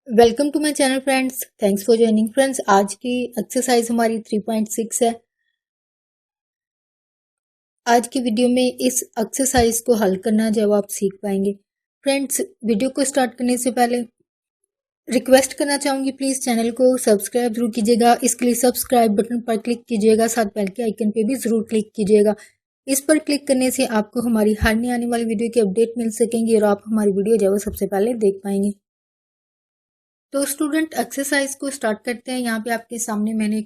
Welcome to my channel friends. Thanks for joining friends. आज की exercise हमारी 3.6 है। आज की वीडियो में इस एक्सरसाइज को हल करना जब आप सीख पाएंगे। फ्रेंड्स, वीडियो को स्टार्ट करने से पहले रिक्वेस्ट करना चाहूंगी, प्लीज चैनल को सब्सक्राइब जरूर कीजिएगा। इसके लिए सब्सक्राइब बटन पर क्लिक कीजिएगा, साथ बेल के आइकन पे भी जरूर क्लिक कीजिएगा। इस पर क्लिक करने से आपको हमारी हर नई आने वाली वीडियो की अपडेट मिल सकेंगी और आप हमारी वीडियो जो है सबसे पहले देख पाएंगे। तो स्टूडेंट, एक्सरसाइज को स्टार्ट करते हैं। यहाँ पे आपके सामने मैंने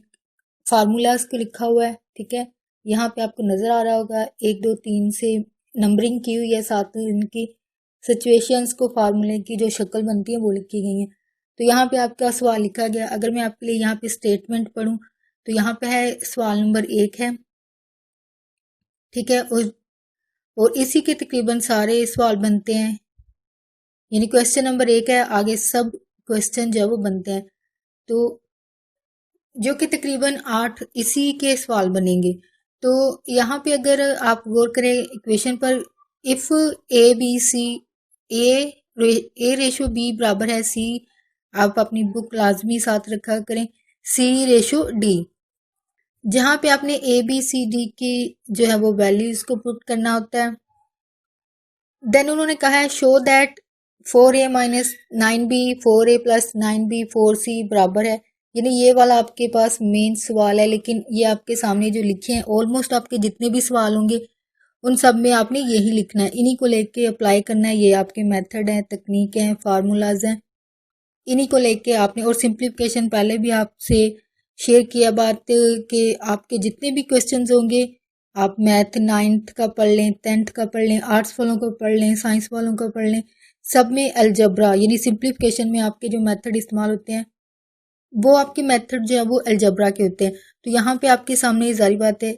फार्मूलाज को लिखा हुआ है, ठीक है। यहाँ पे आपको नजर आ रहा होगा 1 2 3 से नंबरिंग की हुई है, साथ में इनकी सिचुएशंस को फार्मूले की जो शक्ल बनती है वो लिखी गई है। तो यहाँ पे आपका सवाल लिखा गया। अगर मैं आपके लिए यहाँ पे स्टेटमेंट पढ़ूं तो यहाँ पे है सवाल नंबर 1 है, ठीक है। और इसी के तकरीबन सारे सवाल बनते हैं, यानी क्वेश्चन नंबर 1 है, आगे सब क्वेश्चन जो है वो बनते हैं। तो जो कि तकरीबन 8 इसी के सवाल बनेंगे। तो यहाँ पे अगर आप गौर करें इक्वेशन पर, if a b c a ratio b बराबर है सी, आप अपनी बुक लाजमी साथ रखा करें, सी रेशो डी। जहाँ पे आपने ए बी सी डी की जो है वो वैल्यूज को पुट करना होता है। देन उन्होंने कहा है show that 4a minus 9b 4a plus 9b 4c बराबर है। यानी ये वाला आपके पास मेन सवाल है, लेकिन ये आपके सामने जो लिखे हैं ऑलमोस्ट आपके जितने भी सवाल होंगे उन सब में आपने यही लिखना है, इन्हीं को लेके अप्लाई करना है। ये आपके मेथड हैं, तकनीक हैं, फार्मूलाज हैं, इन्हीं को लेके आपने, और सिंप्लीफिकेशन पहले भी आपसे शेयर किया बात कि आपके जितने भी क्वेश्चंस होंगे, आप मैथ 9th का पढ़ लें, 10th का पढ़ लें, आर्ट्स वालों को पढ़ लें, साइंस वालों को पढ़ लें, सब में अलजबरा यानी सिंप्लीफिकेशन में आपके जो मेथड इस्तेमाल होते हैं वो आपके मेथड जो है वो अलजबरा के होते हैं। तो यहाँ पे आपके सामने जारी बात है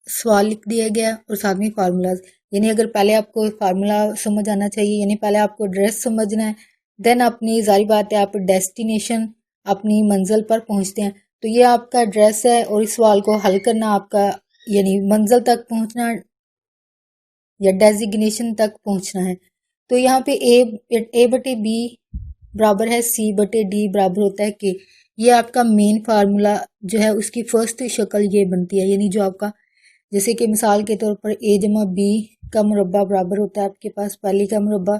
सवाल लिख दिया गया और साथ में फार्मूलाज। यानी अगर पहले आपको फार्मूला समझ आना चाहिए, यानी पहले आपको एड्रेस समझना है, देन अपनी जारी बात है आप डेस्टिनेशन अपनी मंजिल पर पहुंचते हैं। तो ये आपका एड्रेस है और इस सवाल को हल करना आपका यानी मंजिल तक पहुंचना या डेजिग्नेशन तक पहुंचना है। तो यहाँ पे ए बटे बी बराबर है सी बटे डी बराबर होता है के। ये आपका मेन फार्मूला जो है उसकी फर्स्ट शक्ल ये बनती है, यानी जो आपका जैसे कि मिसाल के तौर पर ए जमा बी का मुरब्बा बराबर होता है आपके पास पहली का मुरब्बा,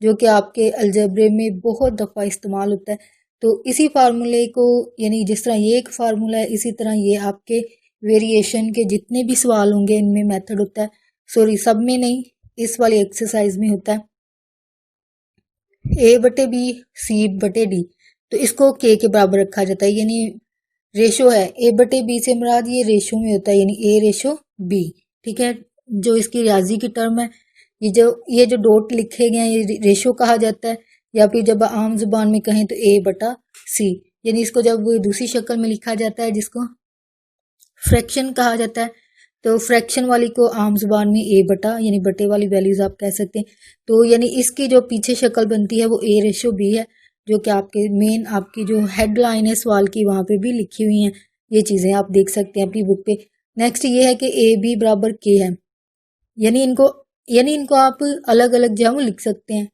जो कि आपके अलजबरे में बहुत दफ़ा इस्तेमाल होता है। तो इसी फार्मूले को, यानी जिस तरह ये एक फार्मूला है, इसी तरह ये आपके वेरिएशन के जितने भी सवाल होंगे इनमें मेथड होता है। सॉरी, सब में नहीं, इस वाली एक्सरसाइज में होता है ए बटे बी सी बटे डी। तो इसको के बराबर रखा जाता है, यानी रेशो है ए बटे बी से मुराद ये रेशो में होता है, यानी ए रेशो बी, ठीक है। जो इसकी रियाजी की टर्म है, ये जो डॉट लिखे गए हैं ये रेशो कहा जाता है, या फिर जब आम जुबान में कहें तो ए बटा सी। यानी इसको जब दूसरी शक्ल में लिखा जाता है जिसको फ्रैक्शन कहा जाता है, तो फ्रैक्शन वाली को आम जुबान में ए बटा यानी बटे वाली वैल्यूज आप कह सकते हैं। तो यानी इसकी जो पीछे शक्ल बनती है वो ए रेशो बी है, जो कि आपके मेन आपकी जो हेडलाइन है सवाल की वहां पे भी लिखी हुई हैं। ये चीजें आप देख सकते हैं अपनी बुक पे। नेक्स्ट ये है कि ए बी बराबर के है, यानी इनको आप अलग अलग जो है वो लिख सकते हैं।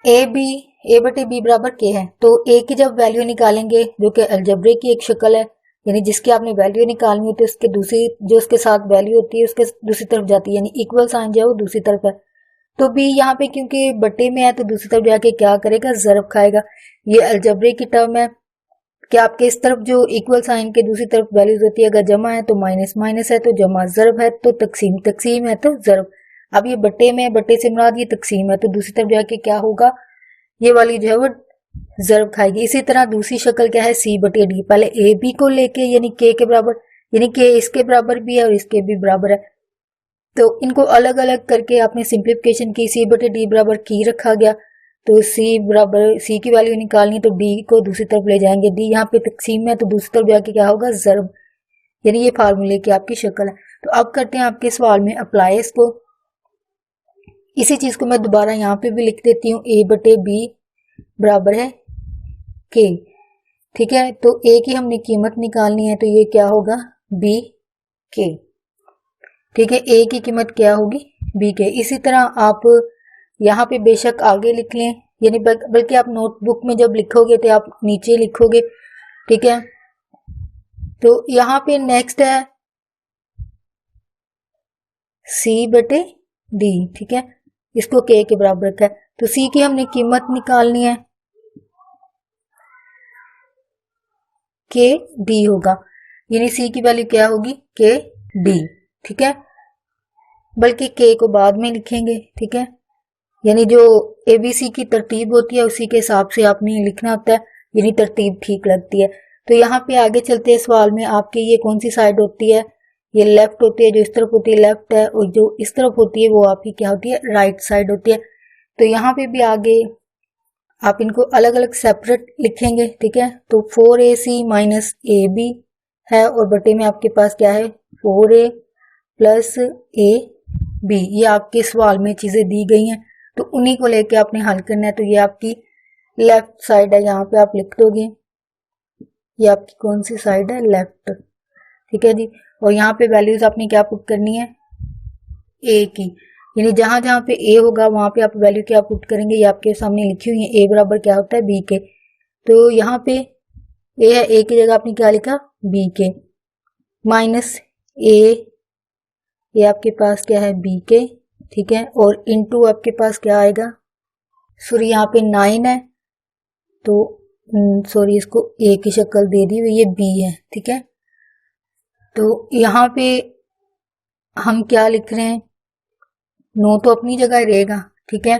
ए बटे बी बराबर के है, तो ए की जब वैल्यू निकालेंगे जो कि अलजबरे की एक शक्ल है, यानी जिसकी आपने वैल्यू निकालनी होती है उसके दूसरी जो उसके साथ वैल्यू होती है उसके दूसरी तरफ जाती है, यानी इक्वल साइन जो है वो दूसरी तरफ है। तो बी यहाँ पे क्योंकि बटे में है तो दूसरी तरफ जाके क्या करेगा, ज़रब खाएगा। ये अलजबरे की टर्म है कि आपके इस तरफ जो इक्वल साइन के दूसरी तरफ वैल्यूज होती है, अगर जमा है तो माइनस माइनस है तो जमा, ज़रब है तो तकसीम, तकसीम है तो ज़रब। अब ये बटे में, बटे से मुराद ये तकसीम है, तो दूसरी तरफ जाके क्या होगा, ये वाली जो है वो ज़रब खाएगी। इसी तरह दूसरी शक्ल क्या है, सी बटे डी। पहले ए बी को लेके यानी के बराबर, यानी के इसके बराबर भी है और इसके भी बराबर है, तो इनको अलग अलग करके आपने सिंप्लीफिकेशन की, सी बटे डी बराबर की रखा गया। तो सी बराबर सी की वैल्यू निकालनी तो डी को दूसरी तरफ ले जाएंगे, डी यहाँ पे तकसीम है तो दूसरी तरफ जाके क्या होगा, ज़रब। यानी ये फार्मूले की आपकी शक्ल है। तो अब करते हैं आपके सवाल में अप्लाई इसको। इसी चीज को मैं दोबारा यहाँ पे भी लिख देती हूँ, ए बटे बी बराबर है के, ठीक है। तो ए की हमने कीमत निकालनी है, तो ये क्या होगा, बी के, ठीक है। ए की कीमत क्या होगी, बी के। इसी तरह आप यहाँ पे बेशक आगे लिख लें, यानी बल्कि आप नोटबुक में जब लिखोगे तो आप नीचे लिखोगे, ठीक है। तो यहाँ पे नेक्स्ट है सी बटे डी, ठीक है, इसको के बराबर रखा है। तो सी की हमने कीमत निकालनी है, के डी होगा, यानी सी की वैल्यू क्या होगी, के डी, ठीक है। बल्कि के को बाद में लिखेंगे, ठीक है, यानी जो एबीसी की तरतीब होती है उसी के हिसाब से आपने लिखना होता है, यानी तरतीब ठीक लगती है। तो यहाँ पे आगे चलते हैं सवाल में, आपके ये कौन सी साइड होती है, ये लेफ्ट होती है, जो इस तरफ होती है लेफ्ट है, और जो इस तरफ होती है वो आपकी क्या होती है, राइट साइड होती है। तो यहाँ पे भी आगे आप इनको अलग अलग सेपरेट लिखेंगे, ठीक है। तो 4ac माइनस ए बी है, और बटे में आपके पास क्या है, 4a प्लस ए बी, ये आपके सवाल में चीजें दी गई हैं, तो उन्हीं को लेके आपने हल करना है। तो ये आपकी लेफ्ट साइड है, यहाँ पे आप लिख दोगे, ये आपकी कौन सी साइड है, लेफ्ट, ठीक है जी। और यहाँ पे वैल्यूज आपने क्या पुट करनी है, ए की, यानी जहां जहां पे ए होगा वहां पे आप वैल्यू क्या पुट करेंगे, ये आपके सामने लिखी हुई है, ए बराबर क्या होता है, बी के। तो यहाँ पे ए है, ए की जगह आपने क्या लिखा, बी के, माइनस ए, ये आपके पास क्या है, बी के, ठीक है, और इनटू आपके पास क्या आएगा, सॉरी यहाँ पे 9 है, तो सॉरी इसको ए की शक्ल दे दी हुई, ये बी है, ठीक है। तो यहाँ पे हम क्या लिख रहे हैं, 9 तो अपनी जगह रहेगा, ठीक है,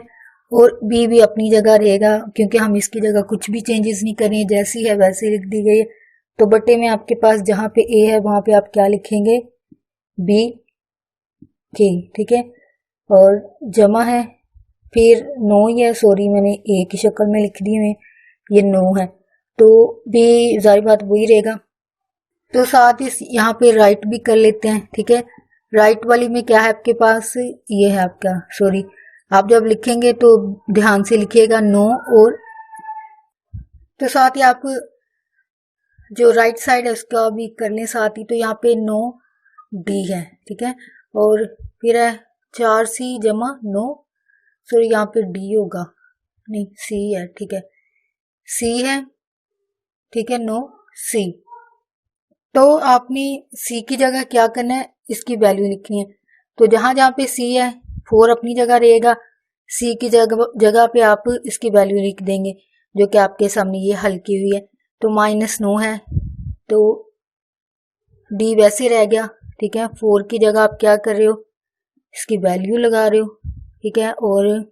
और बी भी अपनी जगह रहेगा, क्योंकि हम इसकी जगह कुछ भी चेंजेस नहीं कर रहे हैं, जैसी है वैसी लिख दी गई है। तो बटे में आपके पास जहां पे ए है वहां पे आप क्या लिखेंगे, बी के, ठीक है, और जमा है, फिर 9 ही है, सॉरी मैंने ए की शक्ल में लिख दी है, ये 9 है, तो बी जाहिर बात वही रहेगा। तो साथ ही यहाँ पे राइट भी कर लेते हैं, ठीक है। राइट वाली में क्या है आपके पास, ये है आपका, सॉरी आप जब लिखेंगे तो ध्यान से लिखिएगा 9, और तो साथ ही आप जो राइट साइड है उसका भी कर लें साथ ही। तो यहाँ पे 9 डी है, ठीक है, और फिर है 4c जमा 9, सॉरी यहाँ पे डी होगा, नहीं सी है, ठीक है, सी है, ठीक है, 9 सी। तो आपने सी की जगह क्या करना है, इसकी वैल्यू लिखनी है। तो जहां जहां पे सी है 4 अपनी जगह रहेगा, सी की जगह पे आप इसकी वैल्यू लिख देंगे, जो कि आपके सामने ये हल की हुई है। तो -9 है, तो डी वैसे रह गया, ठीक है। 4 की जगह आप क्या कर रहे हो, इसकी वैल्यू लगा रहे हो, ठीक है, और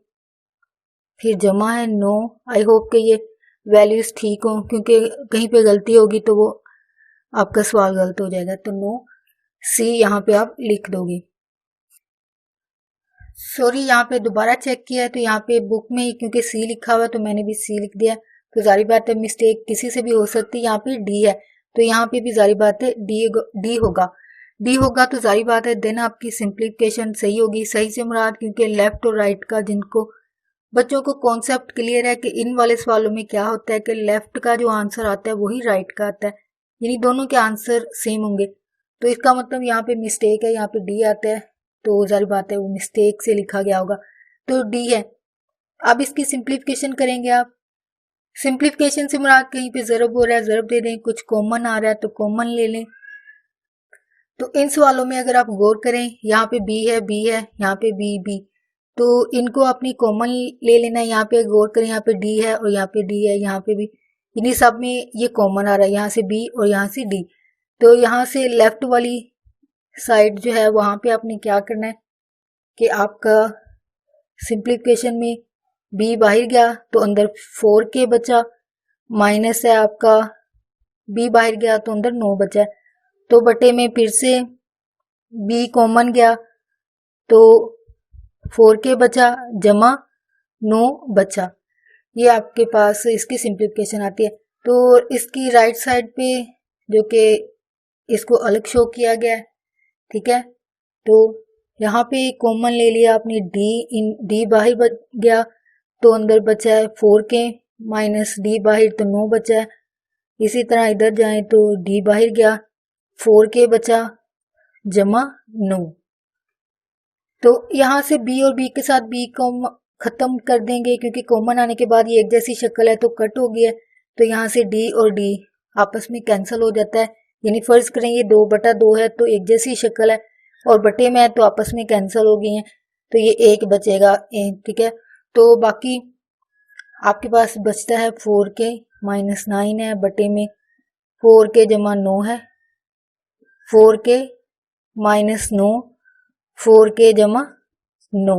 फिर जमा है 9। आई होप कि ये वैल्यूज ठीक हो, क्योंकि कहीं पे गलती होगी तो वो आपका सवाल गलत हो जाएगा। तो 9 सी यहाँ पे आप लिख दोगे। सॉरी यहाँ पे दोबारा चेक किया है, तो यहाँ पे बुक में क्योंकि सी लिखा हुआ है तो मैंने भी सी लिख दिया, तो जारी बात है मिस्टेक किसी से भी हो सकती है। यहाँ पे डी है, तो यहाँ पे भी जारी बात है डी होगा, तो जारी बात है देन आपकी सिंप्लीफिकेशन सही होगी। सही से मुराद क्योंकि लेफ्ट और राइट का जिनको बच्चों को कॉन्सेप्ट क्लियर है कि इन वाले सवालों में क्या होता है कि लेफ्ट का जो आंसर आता है वही राइट का आता है, यानी दोनों के आंसर सेम होंगे। तो इसका मतलब यहाँ पे मिस्टेक है, यहाँ पे डी आता है, तो जारी बात है वो मिस्टेक से लिखा गया होगा, तो डी है। अब इसकी सिंप्लीफिकेशन करेंगे आप। सिंप्लीफिकेशन से मुराद कहीं पे ज़रब हो रहा है ज़रब दे दें, कुछ कॉमन आ रहा है तो कॉमन ले लें। तो इन सवालों में अगर आप गौर करें, यहाँ पे बी है, यहाँ पे बी, तो इनको अपनी कॉमन ले लेना है। यहाँ पे गौर करें, यहाँ पे डी है और यहाँ पे डी है, यहाँ पे भी, इन्हीं सब में ये कॉमन आ रहा है, यहाँ से बी और यहाँ से डी। तो यहाँ से लेफ्ट वाली साइड जो है वहां पे आपने क्या करना है कि आपका सिंप्लीफिकेशन में बी बाहर गया तो अंदर 4k बचा, माइनस है आपका बी बाहर गया तो अंदर 9 बचा, तो बटे में फिर से बी कॉमन गया तो 4k बचा जमा 9 बचा। ये आपके पास इसकी सिंप्लीफिकेशन आती है। तो इसकी राइट साइड पे जो कि इसको अलग शो किया गया है, ठीक है, तो यहाँ पे कॉमन ले लिया आपने डी बाहर बच गया तो अंदर बचा है 4k माइनस डी बाहर तो 9 बचा है। इसी तरह इधर जाएं तो डी बाहर गया 4k बचा जमा 9। तो यहाँ से बी और बी के साथ बी को ख़त्म कर देंगे क्योंकि कॉमन आने के बाद ये एक जैसी शक्ल है तो कट हो गया है, तो यहाँ से डी और डी आपस में कैंसिल हो जाता है। यानी फर्ज करें ये 2/2 है तो एक जैसी शक्ल है, और बटे में है तो आपस में कैंसिल हो गई हैं, तो ये एक बचेगा ठीक है। तो बाकी आपके पास बचता है 4k - 9 है, बटे में 4k जमा 9 है, 4k - 9, 4k जमा 9,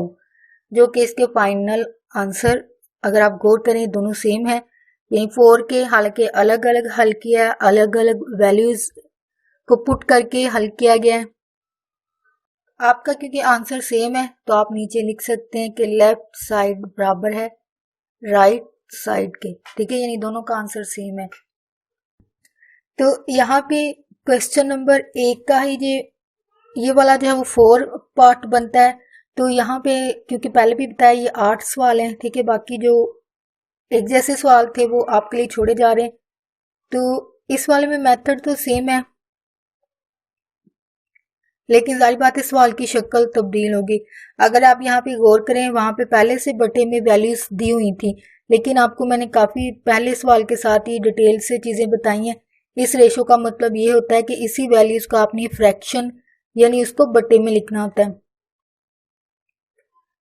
जो कि इसके फाइनल आंसर अगर आप गौर करें दोनों सेम है। यही 4k हालांकि अलग अलग हल किया है, अलग अलग वैल्यूज को पुट करके हल किया गया है। आपका क्योंकि आंसर सेम है तो आप नीचे लिख सकते हैं कि लेफ्ट साइड बराबर है राइट साइड के, ठीक है, यानी दोनों का आंसर सेम है। तो यहाँ पे क्वेश्चन नंबर 1 का ही ये वाला जो है वो 4 पार्ट बनता है। तो यहाँ पे क्योंकि पहले भी बताया ये 8 सवाल हैं, ठीक है, बाकी जो एक जैसे सवाल थे वो आपके लिए छोड़े जा रहे हैं। तो इस वाले में मेथड तो सेम है, लेकिन जाहिर बात है सवाल की शक्ल तब्दील होगी। अगर आप यहाँ पे गौर करें वहां पे पहले से बटे में वैल्यूज दी हुई थी, लेकिन आपको मैंने काफी पहले सवाल के साथ ही डिटेल से चीजें बताई हैं। इस रेशो का मतलब ये होता है कि इसी वैल्यूज को आपने फ्रैक्शन यानी उसको बटे में लिखना होता है।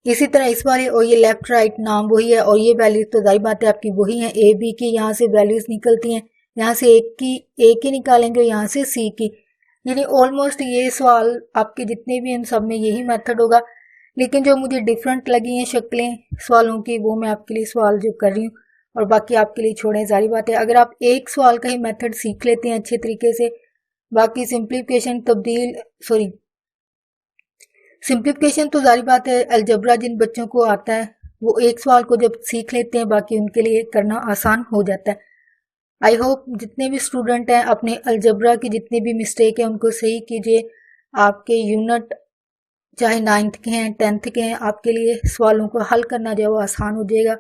इसी तरह इस वाले और ये लेफ्ट राइट नाम वही है, और ये वैल्यूज तो जाहिर बात है आपकी वही है, ए बी की यहाँ से वैल्यूज निकलती हैं, यहाँ से ए की निकालेंगे और यहाँ से सी की, यानी ऑलमोस्ट ये सवाल आपके जितने भी इन सब में यही मेथड होगा। लेकिन जो मुझे डिफरेंट लगी हैं शक्लें सवालों की वो मैं आपके लिए सवाल जो कर रही हूँ, और बाकी आपके लिए छोड़ें। जारी बात है अगर आप एक सवाल का ही मेथड सीख लेते हैं अच्छे तरीके से, बाकी सिंप्लीफिकेशन सिंप्लीफिकेशन तो जारी बात है अलजबरा जिन बच्चों को आता है वो एक सवाल को जब सीख लेते हैं बाकी उनके लिए करना आसान हो जाता है। आई होप जितने भी स्टूडेंट हैं अपने अलजबरा की जितनी भी मिस्टेक है उनको सही कीजिए। आपके यूनिट चाहे 9th के हैं 10th के हैं, आपके लिए सवालों को हल करना जो आसान हो जाएगा।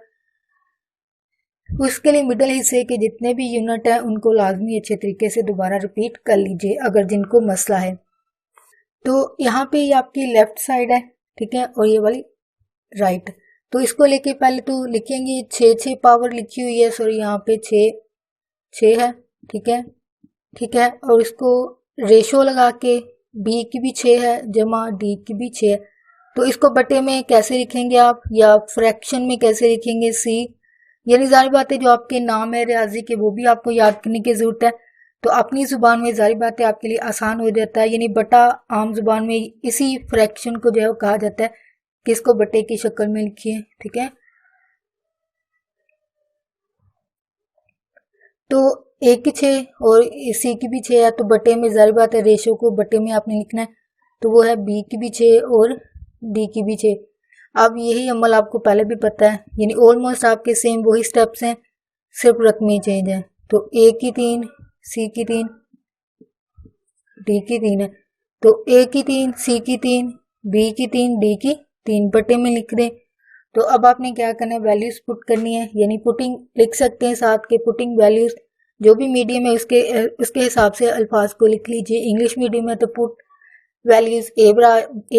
उसके लिए मिडिल हिस्से के जितने भी यूनिट हैं उनको लाजमी अच्छे तरीके से दोबारा रिपीट कर लीजिए अगर जिनको मसला है। तो यहाँ पे ये आपकी लेफ्ट साइड है, ठीक है, और ये वाली राइट। तो इसको लेके पहले तो लिखेंगे 6 पावर लिखी हुई है, सॉरी यहाँ पे 6 है, ठीक है, ठीक है, और इसको रेशो लगा के बी की भी 6 है जमा डी की भी 6 है। तो इसको बटे में कैसे लिखेंगे आप, या फ्रैक्शन में कैसे लिखेंगे सी, यानी जाहिर बात है जो आपके नाम है रियाजी के वो भी आपको याद करने की जरूरत है। तो अपनी जुबान में जाहिर बात है आपके लिए आसान हो जाता है, यानी बटा आम जुबान में इसी फ्रैक्शन को जो है कहा जाता है कि इसको बटे की शक्ल में लिखिए, ठीक है। तो ए की 6 और सी की भी 6 है, तो बटे में जाहिर बात है रेशो को बटे में आपने लिखना है, तो वो है बी की भी 6 और डी की भी 6। अब यही अमल आपको पहले भी पता है, यानी ऑलमोस्ट आपके सेम वही स्टेप्स हैं, सिर्फ रकमी चेंज है। तो ए की 3, सी की 3, डी की 3 है, तो ए की 3, सी की 3, बी की 3, डी की 3 बटे में लिख दें। तो अब आपने क्या करना है, वैल्यूज पुट करनी है, यानी पुटिंग लिख सकते हैं साथ के पुटिंग वैल्यूज, जो भी मीडियम है उसके हिसाब से अल्फाज को लिख लीजिए। इंग्लिश मीडियम है तो पुट वैल्यूज ए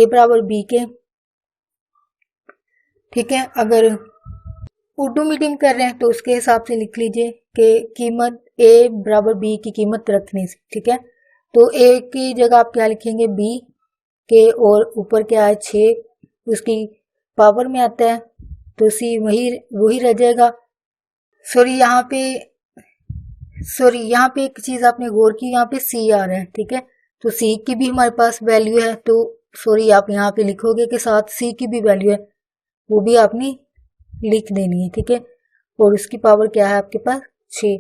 बराबर बी के, ठीक है। अगर उर्दू मीडियम कर रहे हैं तो उसके हिसाब से लिख लीजिए कि कीमत ए बराबर बी की कीमत रखने से, ठीक है। तो ए की जगह आप क्या लिखेंगे बी के, और ऊपर क्या है 6 उसकी पावर में आता है, तो सी वही रह जाएगा। सॉरी यहाँ पे एक चीज आपने गौर की, यहाँ पे सी आ रहा है, ठीक है, तो सी की भी हमारे पास वैल्यू है, तो सॉरी आप यहाँ पे लिखोगे कि साथ सी की भी वैल्यू है, वो भी आपने लिख देनी है, ठीक है। और उसकी पावर क्या है आपके पास 6।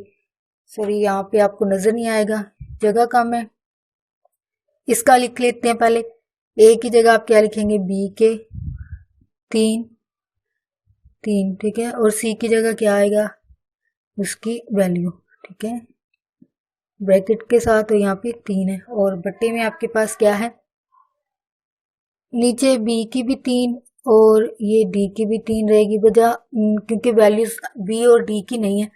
सॉरी यहाँ पे आपको नजर नहीं आएगा, जगह कम है, इसका लिख लेते हैं पहले। ए की जगह आप क्या लिखेंगे बी के 3, ठीक है, और सी की जगह क्या आएगा उसकी वैल्यू, ठीक है, ब्रैकेट के साथ, तो यहाँ पे 3 है, और बट्टे में आपके पास क्या है नीचे बी की भी 3 और ये डी की भी 3 रहेगी वजह क्योंकि वैल्यूज बी और डी की नहीं है,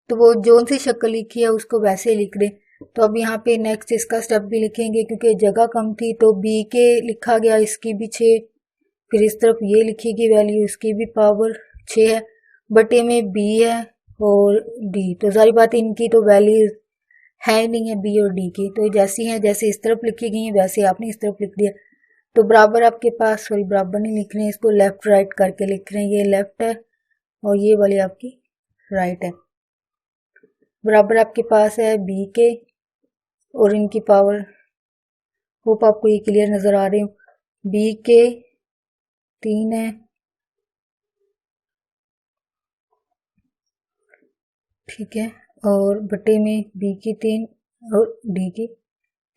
तो वो जोन सी शक्ल लिखी है उसको वैसे लिख दें। तो अब यहाँ पे नेक्स्ट इसका स्टेप भी लिखेंगे क्योंकि जगह कम थी, तो बी के लिखा गया, इसकी भी 6, फिर इस तरफ ये लिखिएगी वैल्यू, इसकी भी पावर 6 है, बटे में b है और d। तो सारी बात इनकी तो वैल्यू है ही नहीं है b और d की, तो जैसी हैं जैसे इस तरफ लिखी गई है वैसे आपने इस तरफ लिख दिया। तो बराबर आपके पास, सॉरी बराबर नहीं लिख रहे हैं, इसको लेफ्ट राइट करके लिख रहे हैं, ये लेफ्ट है और ये वाली आपकी राइट है। बराबर आपके पास है b के और इनकी पावर, होप आपको ये क्लियर नजर आ रही हो, b के 3 है, ठीक है, और बटे में b की 3 और d की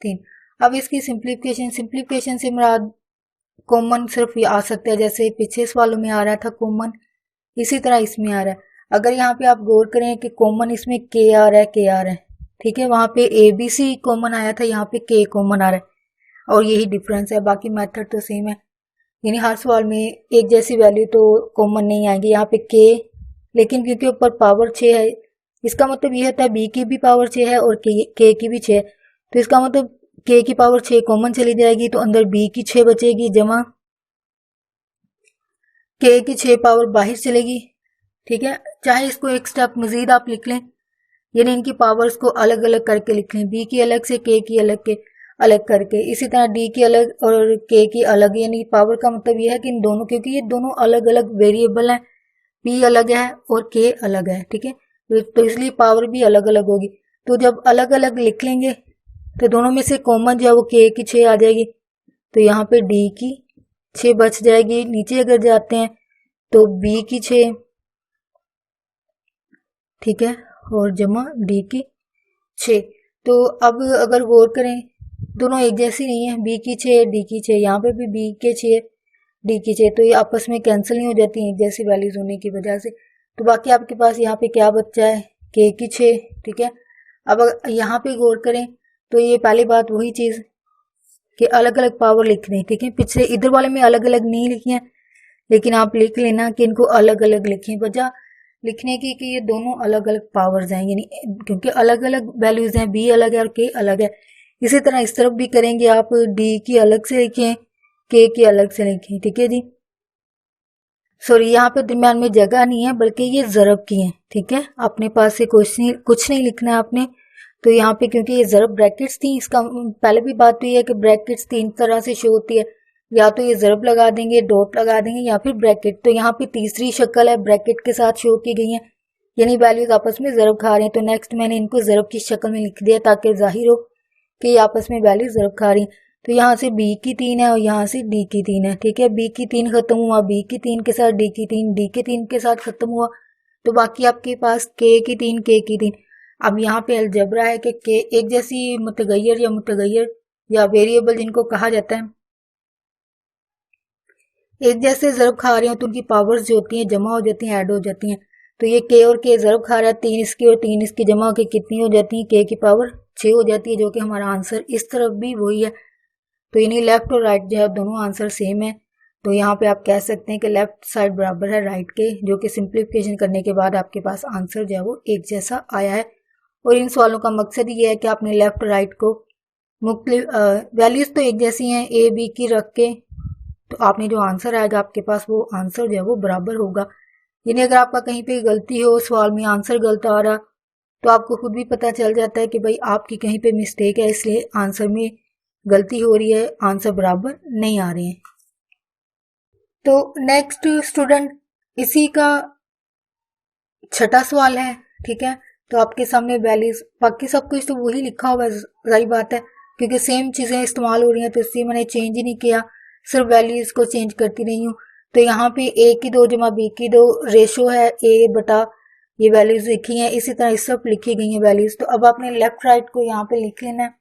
3। अब इसकी सिंप्लीफिकेशन से मुराद कॉमन सिर्फ ये आ सकता है, जैसे पिछले सवालों में आ रहा था कॉमन, इसी तरह इसमें आ रहा है। अगर यहाँ पे आप गौर करें कि कॉमन इसमें k आ रहा है, ठीक है, वहां पे ABC कॉमन आया था, यहाँ पे k कॉमन आ रहा है और यही डिफरेंस है, बाकी मेथड तो सेम है। यानी हर सवाल में एक जैसी वैल्यू तो कॉमन नहीं आएगी, यहाँ पे k, लेकिन क्योंकि ऊपर पावर 6 है, इसका मतलब ये होता है b की भी पावर 6 है और k की भी 6 है, तो इसका मतलब k की पावर 6 कॉमन चली जाएगी तो अंदर b की 6 बचेगी, जमा k की 6 पावर बाहर चलेगी, ठीक है। चाहे इसको एक स्टेप मजीद आप लिख लें, यानी इनकी पावर्स को अलग अलग करके लिख लें, b की अलग से k की अलग करके, इसी तरह d की अलग और k की अलग, यानी पावर का मतलब यह है कि इन दोनों, क्योंकि ये दोनों अलग अलग वेरिएबल हैं, p अलग है और k अलग है, ठीक है, तो इसलिए पावर भी अलग अलग होगी। तो जब अलग अलग लिख लेंगे तो दोनों में से कॉमन जो है वो k की 6 आ जाएगी, तो यहाँ पे d की 6 बच जाएगी। नीचे अगर जाते हैं तो b की 6, ठीक है, और जमा d की 6। तो अब अगर गौर करें दोनों एक जैसी नहीं है, b की 6 d की 6, यहाँ पे भी b के 6 d की 6, तो ये आपस में कैंसिल नहीं हो जाती हैं एक जैसी वैल्यूज होने की वजह से। तो बाकी आपके पास यहाँ पे क्या बचा है, k की 6, ठीक है। अब यहाँ पे गौर करें तो ये पहली बात वही चीज कि अलग अलग पावर लिख दें, ठीक है, पिछले इधर वाले में अलग अलग नहीं लिखी है, लेकिन आप लिख लेना कि इनको अलग अलग लिखें, वजह लिखने की कि ये दोनों अलग अलग पावर्स हैं, यानी क्योंकि अलग अलग वैल्यूज हैं, b अलग है और k अलग है। इसी तरह इस तरफ भी करेंगे आप, d की अलग से लिखें, k की अलग से लिखें, ठीक है जी। सॉरी यहाँ पे दरम्यान में जगह नहीं है, बल्कि ये ज़रब की है, ठीक है, अपने पास से कुछ नहीं लिखना है आपने। तो यहाँ पे क्योंकि ये ज़रब ब्रैकेट्स थी, इसका पहले भी बात हुई है कि ब्रैकेट्स 3 तरह से शो होती है, या तो ये ज़रब लगा देंगे, डॉट लगा देंगे, या फिर ब्रैकेट। तो यहाँ पे तीसरी शक्ल है, ब्रैकेट के साथ शो की गई है, यानी वैल्यूज आपस में ज़रब खा रहे हैं। तो नेक्स्ट मैंने इनको ज़रब की शक्ल में लिख दिया ताकि जाहिर हो कि ये आपस में वैल्यू ज़रब खा रही है। तो यहाँ से b की 3 है और यहाँ से d की 3 है, ठीक है, b की 3 खत्म हुआ, b की 3 के साथ d की 3, d के 3 के साथ खत्म हुआ, तो बाकी आपके पास k की 3, k की 3। अब यहाँ पे अलजबरा है कि k एक जैसी मुतगैर या वेरिएबल जिनको कहा जाता है, एक जैसे ज़रब खा रहे हो तो उनकी पावर्स जो होती हैं जमा हो जाती हैं, ऐड हो जाती हैं। तो ये k और k ज़रब खा रहा है, 3 इसकी और 3 इसकी जमा होकर कितनी हो जाती है, k की पावर 6 हो जाती है, जो कि हमारा आंसर इस तरफ भी वही है। तो यानी लेफ्ट और राइट जो है दोनों आंसर सेम है। तो यहाँ पे आप कह सकते हैं कि लेफ्ट साइड बराबर है राइट के, जो कि सिंप्लीफिकेशन करने के बाद आपके पास आंसर जो है वो एक जैसा आया है। और इन सवालों का मकसद ये है कि आपने लेफ्ट और राइट को मुख्तलिफ वैल्यूज तो एक जैसी हैं a b की रख के, तो आपने जो आंसर आएगा आपके पास वो आंसर जो है वो बराबर होगा। यानी अगर आपका कहीं पे गलती हो, सवाल में आंसर गलत आ रहा, तो आपको खुद भी पता चल जाता है कि भाई आपकी कहीं पे मिस्टेक है, इसलिए आंसर में गलती हो रही है, आंसर बराबर नहीं आ रहे हैं। तो नेक्स्ट स्टूडेंट, इसी का छठा सवाल है, ठीक है। तो आपके सामने वैल्यूज, बाकी सब कुछ तो वही लिखा हुआ है, सही बात है, क्योंकि सेम चीजें इस्तेमाल हो रही हैं, तो इसलिए मैंने चेंज ही नहीं किया, सिर्फ वैल्यूज को चेंज करती रही हूँ। तो यहाँ पे a की 2 जमा b की 2 रेशो है, a बटा ये वैल्यूज लिखी हैं, इसी तरह इस सब लिखी गई हैं वैल्यूज। तो अब आपने लेफ्ट राइट को यहाँ पे लिख लेना है।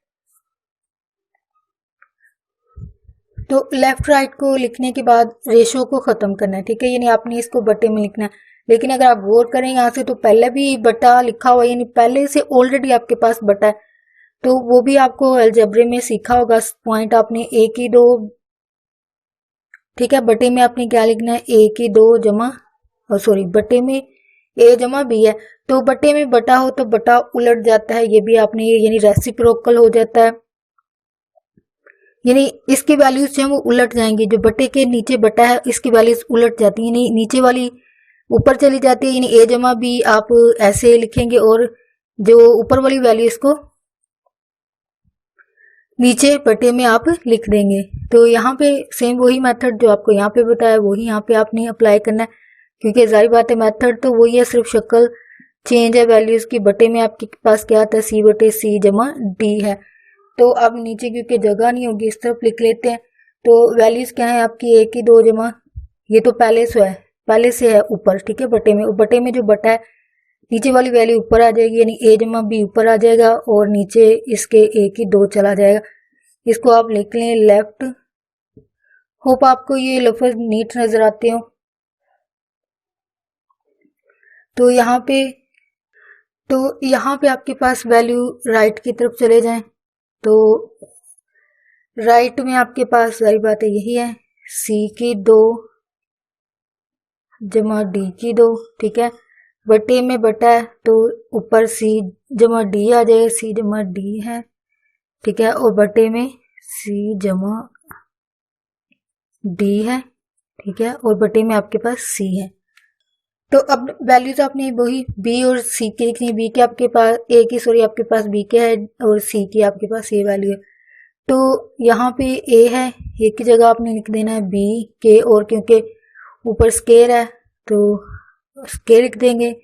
तो लेफ्ट राइट को लिखने के बाद रेशो को खत्म करना है, ठीक है, यानी आपने इसको बटे में लिखना है। लेकिन अगर आप गौर करें यहाँ से, तो पहले भी बटा लिखा हुआ है, यानी पहले से ऑलरेडी आपके पास बटा है, तो वो भी आपको अलजेब्रे में सीखा होगा पॉइंट। आपने a की 2, ठीक है, बटे में आपने क्या लिखना है, a की 2 जमा, सॉरी बटे में a जमा b है, तो बटे में बटा हो तो बटा उलट जाता है, ये भी आपने, यानी रेसिप्रोकल हो जाता है। यानी इसकी वैल्यूज जो है वो उलट जाएंगी, जो बटे के नीचे बटा है इसकी वैल्यूज उलट जाती है, यानी नीचे वाली ऊपर चली जाती है, यानी ए जमा बी आप ऐसे लिखेंगे और जो ऊपर वाली वैल्यू इसको नीचे बटे में आप लिख देंगे। तो यहाँ पे सेम वही मेथड जो आपको यहाँ पे बताया वही यहाँ पे आपने अप्लाई करना है, क्योंकि जारी बात है मेथड तो वही है, सिर्फ शक्ल चेंज है वैल्यूज की। बटे में आपके पास क्या आता है, सी बटे सी जमा डी है। तो अब नीचे क्योंकि जगह नहीं होगी इस तरफ लिख लेते हैं। तो वैल्यूज क्या है आपकी, ए की 2 जमा, ये तो पहले से है ऊपर, ठीक है, बटे में। बटे में जो बटा है नीचे वाली वैल्यू ऊपर आ जाएगी, यानी ए जमा बी ऊपर आ जाएगा और नीचे इसके ए की 2 चला जाएगा। इसको आप लिख लें लेफ्ट। होप आपको ये लफ्ज नीट नजर आते हो। तो यहाँ पे आपके पास वैल्यू राइट की तरफ चले जाएं, तो राइट में आपके पास सारी बातें यही है, सी की 2 जमा डी की 2, ठीक है। बटे में बटा है तो ऊपर सी जमा डी आ जाएगा, सी जमा डी है, ठीक है, और बटे में सी जमा डी है, ठीक है, और बटे में आपके पास सी है। तो अब वैल्यूज आपने वही बी और सी की लिखनी है। बी के आपके पास ए की सॉरी आपके पास बी के है और सी की आपके पास ए वैल्यू है। तो यहाँ पे ए है, ए की जगह आपने लिख देना है बी के, और क्योंकि ऊपर स्केयर है तो स्केयर लिख देंगे,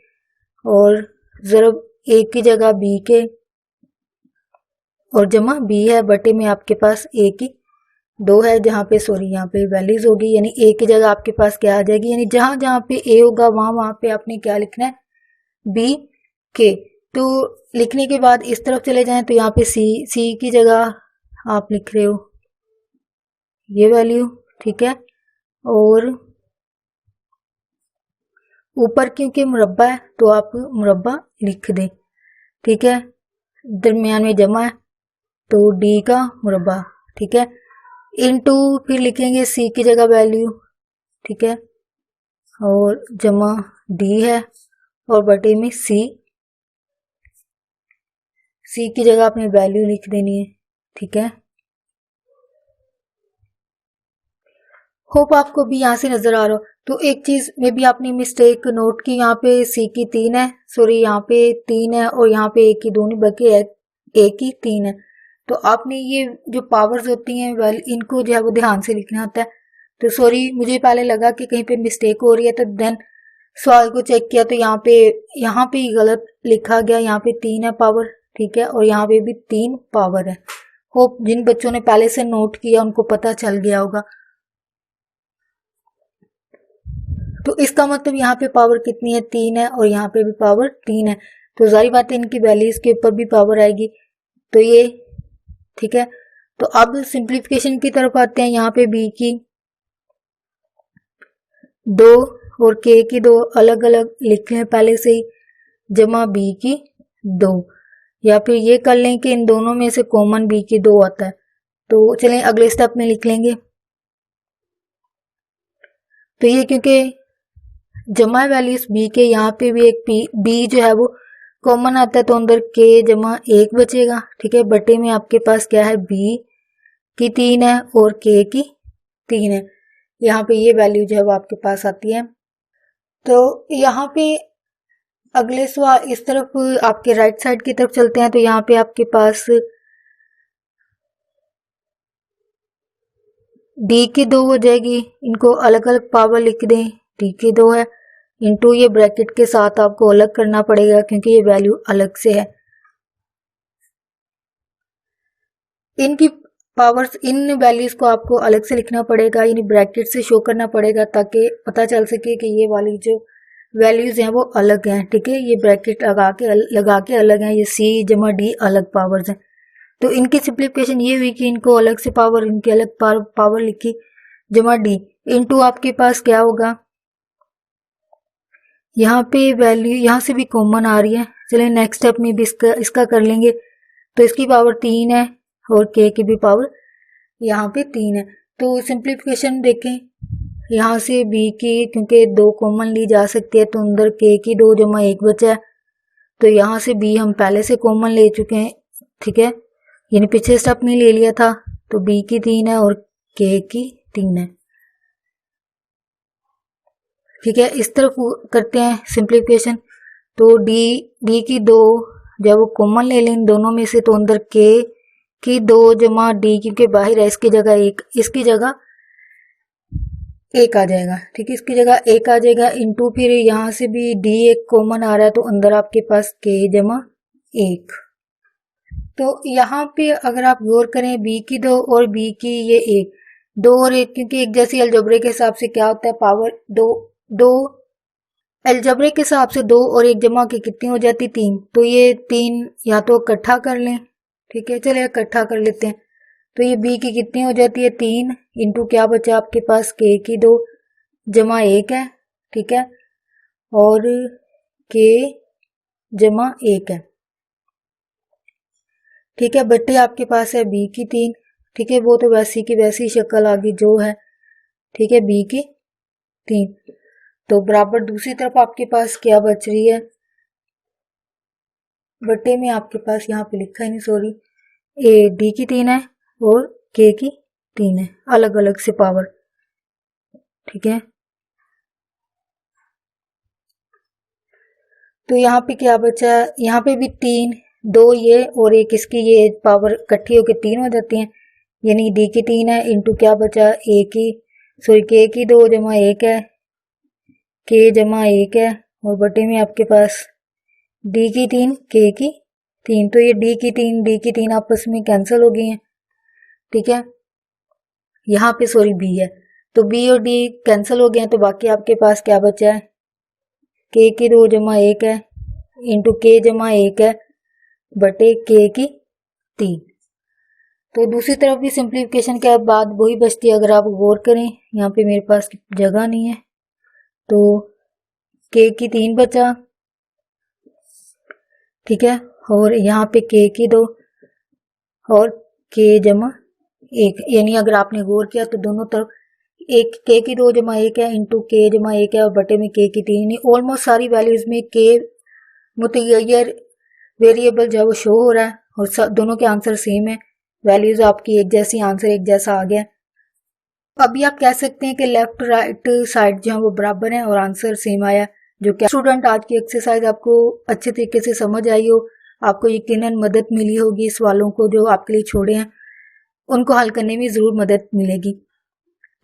और जरब ए की जगह बी के और जमा बी है, बटे में आपके पास ए की 2 है, जहाँ पे सॉरी यहाँ पे वैल्यूज होगी, यानी ए की जगह आपके पास क्या आ जाएगी, यानी जहां जहां पे ए होगा वहां पे आपने क्या लिखना है, बी के। तो लिखने के बाद इस तरफ चले जाएं तो यहाँ पे सी की जगह आप लिख रहे हो ये वैल्यू, ठीक है, और ऊपर क्योंकि मुरब्बा है तो आप मुरब्बा लिख दें, ठीक है। दरमियान में जमा है तो डी का मुरब्बा, ठीक है, इनटू फिर लिखेंगे सी की जगह वैल्यू, ठीक है, और जमा डी है, और बटे में सी की जगह आपने वैल्यू लिख देनी है, ठीक है। होप आपको भी यहाँ से नजर आ रहा हो। तो एक चीज में भी आपने मिस्टेक नोट की, यहाँ पे सी की 3 है, सॉरी यहाँ पे 3 है, और यहाँ पे ए की 2 नहीं बल्कि ए की 3 है। तो आपने ये जो पावर्स होती हैं इनको जो है वो ध्यान से लिखना होता है। तो सॉरी मुझे पहले लगा कि कहीं पे मिस्टेक हो रही है, तो देन सवाल को चेक किया तो यहाँ पे गलत लिखा गया, यहाँ पे 3 है पावर, ठीक है, और यहाँ पे भी 3 पावर है। होप जिन बच्चों ने पहले से नोट किया उनको पता चल गया होगा। तो इसका मतलब यहाँ पे पावर कितनी है, 3 है, और यहाँ पे भी पावर 3 है। तो जारी बात है इनकी वैल्यूज के ऊपर भी पावर आएगी। तो ये ठीक है। तो अब सिंप्लीफिकेशन की तरफ आते हैं। यहाँ पे बी की 2 और के की 2 अलग अलग लिख लें पहले से ही, जमा बी की 2, या फिर ये कर लें कि इन दोनों में से कॉमन बी की 2 आता है। तो चलें अगले स्टेप में लिख लेंगे। तो ये क्योंकि जमा वैल्यूज बी के, यहाँ पे भी एक बी जो है वो कॉमन आता है, तो अंदर के जमा 1 बचेगा, ठीक है। बटे में आपके पास क्या है, बी की 3 है और के की 3 है। यहाँ पे ये वैल्यू जो है वो आपके पास आती है। तो यहाँ पे अगले सवाल इस तरफ आपके राइट साइड की तरफ चलते हैं। तो यहाँ पे आपके पास डी की 2 हो जाएगी, इनको अलग अलग पावर लिख दें, डी की 2 है, इंटू ये ब्रैकेट के साथ आपको अलग करना पड़ेगा क्योंकि ये वैल्यू अलग से है। इनकी पावर्स, इन वैल्यूज को आपको अलग से लिखना पड़ेगा, यानी ब्रैकेट से शो करना पड़ेगा ताकि पता चल सके कि ये वाली जो वैल्यूज हैं वो अलग हैं, ठीक है। ये ब्रैकेट लगा के अलग हैं, ये सी जमा डी अलग पावर्स हैं। तो इनकी सिंप्लीफिकेशन ये हुई कि इनको अलग से पावर, इनकी अलग पावर लिखी, जमा डी इनटू आपके पास क्या होगा, यहाँ पे वैल्यू यहाँ से भी कॉमन आ रही है। चलिए नेक्स्ट स्टेप में भी इसका कर लेंगे। तो इसकी पावर 3 है और के की भी पावर यहाँ पे 3 है। तो सिंप्लीफिकेशन देखें, यहाँ से बी की क्योंकि 2 कॉमन ली जा सकती है, तो अंदर के की 2 जमा 1 बचा है। तो यहाँ से बी हम पहले से कॉमन ले चुके हैं, ठीक है, यानी पिछले स्टेप में ले लिया था। तो बी की 3 है और के की 3 है। ठीक है, इस तरफ करते हैं सिंप्लीफिकेशन। तो डी की 2 जब वो कॉमन ले लें दोनों में से, तो अंदर के की 2 जमा डी क्योंकि बाहर है, इसकी जगह 1, इसकी जगह 1 आ जाएगा। ठीक है, इसकी जगह 1 आ जाएगा इंटू, फिर यहाँ से भी डी 1 कॉमन आ रहा है, तो अंदर आपके पास के जमा 1। तो यहाँ पे अगर आप गौर करें बी की 2 और बी की ये 1, 2 और 1 क्योंकि एक जैसी अलजबरे के हिसाब से क्या होता है पावर 2 अलजबरे के हिसाब से 2 और 1 जमा के कितनी हो जाती 3, तो ये 3 या तो इकट्ठा कर लें। ठीक है, चलिए इकट्ठा कर लेते हैं। तो ये बी की कितनी हो जाती है 3 इंटू क्या बचा आपके पास के की 2 जमा 1 है। ठीक है, और के जमा 1 है। ठीक है, बटे आपके पास है बी की 3। ठीक है, वो तो वैसी की वैसी शक्ल आ गई जो है। ठीक है, बी की 3, तो बराबर दूसरी तरफ आपके पास क्या बच रही है, बटे में आपके पास यहाँ पे लिखा है नहीं, सॉरी, ए डी की 3 है और के की 3 है, अलग अलग से पावर। ठीक है, तो यहाँ पे क्या बचा, यहाँ पे भी 3, 2 ये और 1 इसकी, ये पावर इकट्ठी होकर 3 हो जाती है, यानी डी की 3 है इंटू क्या बचा ए की, सॉरी के की 2 जमा 1 है, के जमा 1 है, और बटे में आपके पास डी की 3 के की 3, तो ये डी की 3 आपस में कैंसिल हो गई हैं। ठीक है, यहाँ पे सॉरी बी है, तो बी और डी कैंसिल हो गए हैं, तो बाकी आपके पास क्या बचा है के की 2 जमा 1 है इंटू के जमा 1 है बटे के की 3। तो दूसरी तरफ भी सिंप्लीफिकेशन के बाद वही बचती है। अगर आप गौर करें यहाँ पे मेरे पास जगह नहीं है, तो के की 3 बचा। ठीक है, और यहाँ पे के की 2 और के जमा 1, यानी अगर आपने गौर किया तो दोनों तरफ एक के की 2 जमा 1 है इंटू के जमा 1 है और बटे में के की 3, यानी ऑलमोस्ट सारी वैल्यूज में के मुतगय्यर वेरिएबल जो है वो शो हो रहा है और दोनों के आंसर सेम है, वैल्यूज आपकी एक जैसी, आंसर एक जैसा आ गया। अभी आप कह सकते हैं कि लेफ्ट राइट साइड जो है वो बराबर है और आंसर सेम आया। जो क्या स्टूडेंट आज की एक्सरसाइज आपको अच्छे तरीके से समझ आई हो, आपको यकीनन मदद मिली होगी, सवालों को जो आपके लिए छोड़े हैं उनको हल करने में ज़रूर मदद मिलेगी।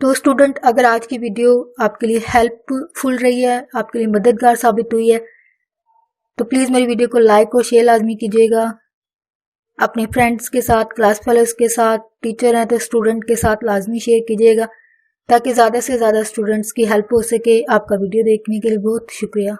तो स्टूडेंट, अगर आज की वीडियो आपके लिए हेल्पफुल रही है, आपके लिए मददगार साबित हुई है, तो प्लीज़ मेरी वीडियो को लाइक और शेयर लाजमी कीजिएगा। अपने फ्रेंड्स के साथ, क्लास फेलोज के साथ, टीचर हैं तो स्टूडेंट के साथ लाजमी शेयर कीजिएगा ताकि ज़्यादा से ज़्यादा स्टूडेंट्स की हेल्प हो सके। आपका वीडियो देखने के लिए बहुत शुक्रिया।